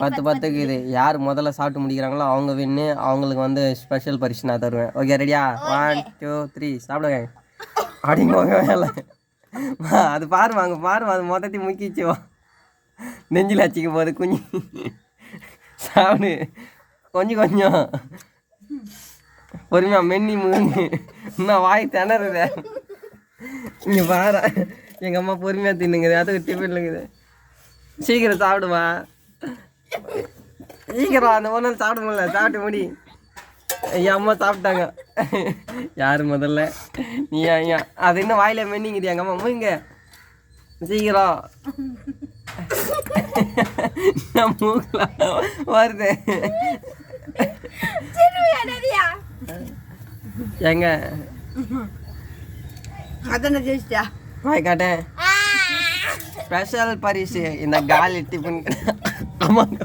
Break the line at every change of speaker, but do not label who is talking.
10 இது யார் முதல்ல சாப்பிட்டு முடிக்கிறாங்களோ அவங்க வின்னு. அவங்களுக்கு வந்து ஸ்பெஷல் பரிசு நான் தருவேன். ஓகே ரெடியா? 1 2 3 சாப்பிடுங்க. அப்படிங்க வேலை அது பாரு வாங்க பாரு, அது மொத்தத்தையும் முக்கிச்சு நெஞ்சில் வச்சிக்க போது குஞ்சு சாப்பிடு. கொஞ்சம் பொறுமையா மென்னி முழுங்கு. இன்னும் வாய் திணறுத. இங்கே பாரு எங்கள் அம்மா பொறுமையாக தின்னுங்குது. அதுக்கு டிஃபன் இருக்குது. சீக்கிரம் சாப்பிடுவா சீக்கிரம். அந்த ஒரு நாள் சாப்பிட முடியல. சாப்பிட்டு முடி. என் அம்மா சாப்பிட்டாங்க. யார் முதல்ல? நீ ஐயா அது இன்னும் வாயில மென்னிங்குது. எங்கள் அம்மா மூங்க சீக்கிரம். மூக்கல வருது. எங்க வாய் காட்டேன். ஸ்பெஷல் பரிசு இந்த காலி டிஃபன். ஆமாங்க.